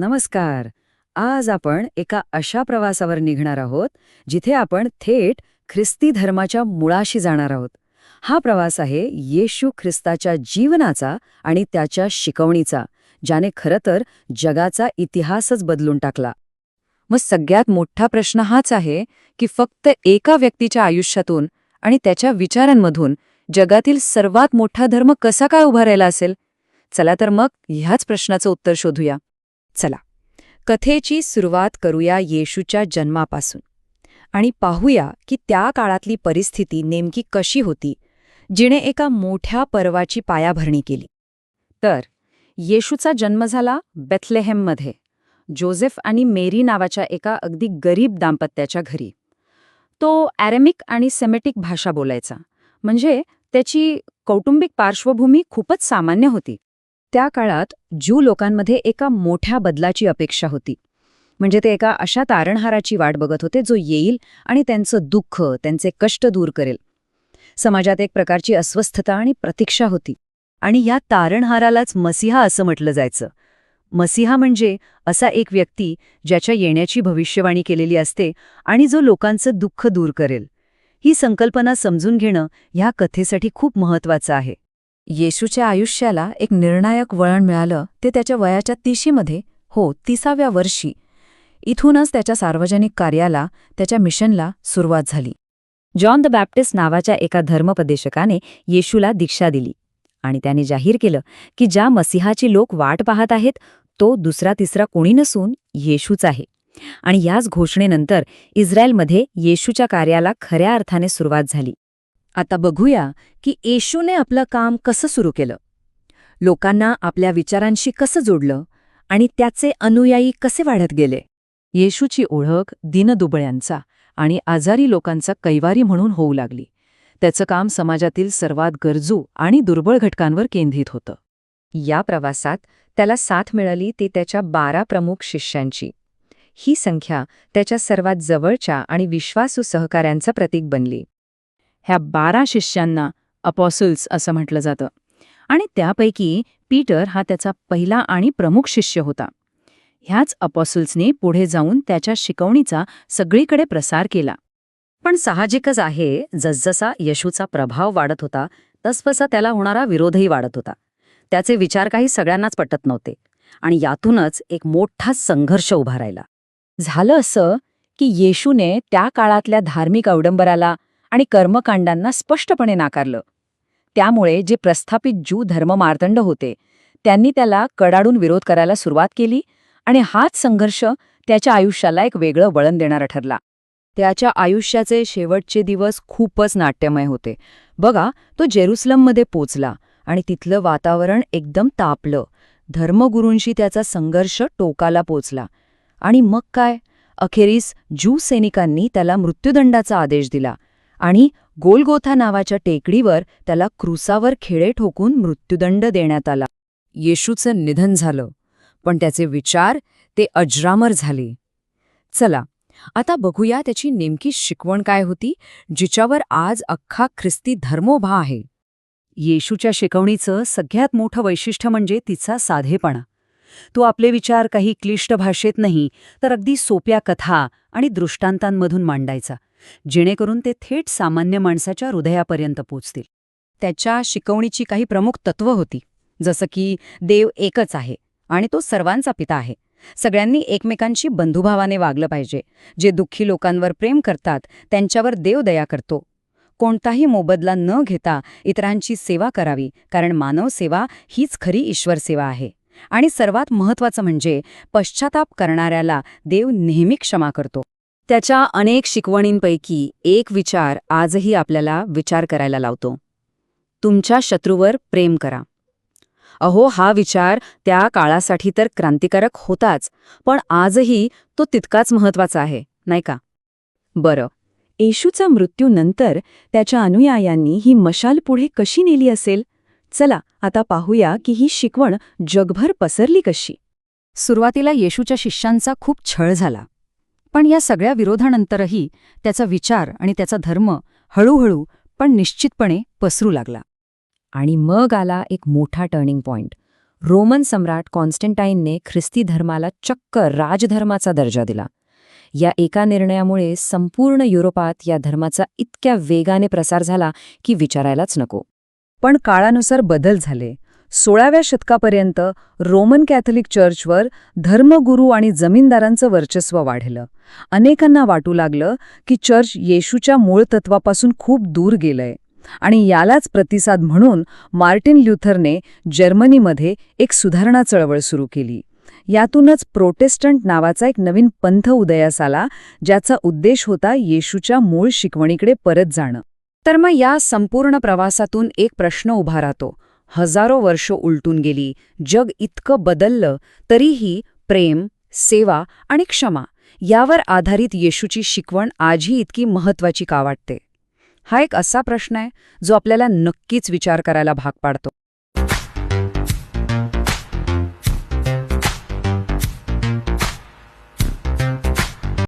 नमस्कार. आज आपण एका अशा प्रवासावर निघणार आहोत जिथे आपण थेट ख्रिस्ती धर्माच्या मुळाशी जाणार आहोत. हा प्रवास आहे येशू ख्रिस्ताच्या जीवनाचा आणि त्याच्या शिकवणीचा, ज्याने खरं तर जगाचा इतिहासच बदलून टाकला. मग सगळ्यात मोठा प्रश्न हाच आहे की फक्त एका व्यक्तीच्या आयुष्यातून आणि त्याच्या विचारांमधून जगातील सर्वात मोठा धर्म कसा काय उभा राहिला असेल? चला तर मग ह्याच प्रश्नाचं उत्तर शोधूया. चला, कथेची सुरुवात करूया येशूच्या जन्मापासून आणि पाहूया की त्या काळातली परिस्थिती नेमकी कशी होती, जिने एका मोठ्या पर्वाची पायाभरणी केली. तर येशूचा जन्म झाला बेथलेहेममध्ये, जोसेफ आणि मेरी नावाच्या एका अगदी गरीब दाम्पत्याच्या घरी. तो ॲरेमिक आणि सेमेटिक भाषा बोलायचा, म्हणजे त्याची कौटुंबिक पार्श्वभूमी खूपच सामान्य होती. त्या काळात ज्यू लोकांमध्ये एका मोठ्या बदलाची अपेक्षा होती. म्हणजे ते एका अशा तारणहाराची वाट बघत होते जो येईल आणि त्यांचं दुःख, त्यांचे कष्ट दूर करेल. समाजात एक प्रकारची अस्वस्थता आणि प्रतीक्षा होती. आणि या तारणहारालाच मसीहा असं म्हटलं जायचं. मसीहा म्हणजे असा एक व्यक्ती ज्याच्या येण्याची भविष्यवाणी केलेली असते आणि जो लोकांचं दुःख दूर करेल. ही संकल्पना समजून घेणं ह्या कथेसाठी खूप महत्त्वाचं आहे. येशूच्या आयुष्याला एक निर्णायक वळण मिळालं ते त्याच्या वयाच्या 30व्या वर्षी. इथूनच त्याच्या सार्वजनिक कार्याला, त्याच्या मिशनला सुरुवात झाली. जॉन द बॅप्टिस्ट नावाच्या एका धर्मोपदेशकाने येशूला दीक्षा दिली आणि त्याने जाहीर केलं की ज्या मसीहाची लोक वाट पाहत आहेत तो दुसरा तिसरा कोणी नसून येशूच आहे. आणि याच घोषणेनंतर इस्रायलमध्ये येशूच्या कार्याला खऱ्या अर्थाने सुरुवात झाली. आता बघूया की येशूने आपलं काम कसं सुरू केलं, लोकांना आपल्या विचारांशी कसं जोडलं आणि त्याचे अनुयायी कसे वाढत गेले. येशूची ओळख दीनदुबळ्यांचा आणि आजारी लोकांचा कैवारी म्हणून होऊ लागली. त्याचं काम समाजातील सर्वात गरजू आणि दुर्बळ घटकांवर केंद्रित होतं. या प्रवासात त्याला साथ मिळाली ती त्याच्या 12 प्रमुख शिष्यांची. ही संख्या त्याच्या सर्वात जवळच्या आणि विश्वासू सहकाऱ्यांचं प्रतीक बनली. ह्या 12 शिष्यांना अपॉसल्स असं म्हटलं जातं आणि त्यापैकी पीटर हा त्याचा पहिला आणि प्रमुख शिष्य होता. ह्याच अपॉसल्सने पुढे जाऊन त्याच्या शिकवणीचा सगळीकडे प्रसार केला. पण साहजिकच आहे, जसजसा येशूचा प्रभाव वाढत होता तसतसा त्याला होणारा विरोधही वाढत होता. त्याचे विचार काही सगळ्यांनाच पटत नव्हते आणि यातूनच एक मोठा संघर्ष उभा राहिला. झालं असं की येशूने त्या काळातल्या धार्मिक अवडंबराला आणि कर्मकांडांना स्पष्टपणे नाकारलं. त्यामुळे जे प्रस्थापित ज्यू धर्ममार्तंड होते त्यांनी त्याला कडाडून विरोध करायला सुरुवात केली आणि हाच संघर्ष त्याच्या आयुष्याला एक वेगळं वळण देणारा ठरला. त्याच्या आयुष्याचे शेवटचे दिवस खूपच नाट्यमय होते. बघा, तो जेरुसलममध्ये पोचला आणि तिथलं वातावरण एकदम तापलं. धर्मगुरूंशी त्याचा संघर्ष टोकाला पोचला. आणि मग काय, अखेरीस ज्यू सैनिकांनी त्याला मृत्युदंडाचा आदेश दिला आणि गोलगोथा नावाच्या टेकडीवर त्याला क्रूसावर खिळे ठोकून मृत्युदंड देण्यात आला. येशूचं निधन झालं, पण त्याचे विचार ते अजरामर झाले. चला, आता बघूया त्याची नेमकी शिकवण काय होती, जिच्यावर आज अख्खा ख्रिस्ती धर्म उभा आहे. येशूच्या शिकवणीचं सगळ्यात मोठं वैशिष्ट्य म्हणजे तिचा साधेपणा. तो आपले विचार काही क्लिष्ट भाषेत नाही, तर अगदी सोप्या कथा आणि दृष्टांतांमधून मांडायचा, जेणेकरून ते थेट सामान्य माणसाच्या हृदयापर्यंत पोचतील. त्याच्या शिकवणीची काही प्रमुख तत्त्व होती, जसं की देव एकच आहे आणि तो सर्वांचा पिता आहे. सगळ्यांनी एकमेकांशी बंधुभावाने वागलं पाहिजे. जे दुःखी लोकांवर प्रेम करतात त्यांच्यावर देव दया करतो. कोणताही मोबदला न घेता इतरांची सेवा करावी, कारण मानव सेवा हीच खरी ईश्वर सेवा आहे. आणि सर्वात महत्त्वाचं म्हणजे पश्चाताप करणाऱ्याला देव नेहमी क्षमा करतो. त्याच्या अनेक शिकवणींपैकी एक विचार आजही आपल्याला विचार करायला लावतो. तुमच्या शत्रूवर प्रेम करा. अहो, हा विचार त्या काळासाठी तर क्रांतिकारक होताच, पण आजही तो तितकाच महत्त्वाचा आहे, नाही का? बरं, येशूचा मृत्यूनंतर त्याच्या अनुयायांनी ही मशाल पुढे कशी नेली असेल? चला, आता पाहूया की ही शिकवण जगभर पसरली कशी. सुरुवातीला येशूच्या शिष्यांचा खूप छळ झाला, पण या सगळ्या विरोधानंतरही त्याचा विचार आणि त्याचा धर्म हळूहळू पण निश्चितपणे पसरू लागला. आणि मग आला एक मोठा टर्निंग पॉइंट. रोमन सम्राट कॉन्स्टंटाईनने ख्रिस्ती धर्माला चक्क राजधर्माचा दर्जा दिला. या एका निर्णयामुळे संपूर्ण युरोपात या धर्माचा इतक्या वेगाने प्रसार झाला की विचारायलाच नको. पण काळानुसार बदल झाले. 16व्या शतकापर्यंत रोमन कॅथलिक चर्चवर धर्मगुरू आणि जमीनदारांचं वर्चस्व वाढलं. अनेकांना वाटू लागलं की चर्च येशूच्या मूळ तत्वापासून खूप दूर गेलंय. आणि यालाच प्रतिसाद म्हणून मार्टिन ल्युथरने जर्मनीमध्ये एक सुधारणा चळवळ सुरू केली. यातूनच प्रोटेस्टंट नावाचा एक नवीन पंथ उदयास आला, ज्याचा उद्देश होता येशूच्या मूळ शिकवणीकडे परत जाणं. तर मग या संपूर्ण प्रवासातून एक प्रश्न उभा राहतो. हजारो वर्ष उलटून गेली, जग इतकं बदललं, तरीही प्रेम, सेवा आणि क्षमा यावर आधारित येशूची शिकवण आजही इतकी महत्वाची का वाटते? हा एक असा प्रश्न आहे जो आपल्याला नक्कीच विचार करायला भाग पाडतो.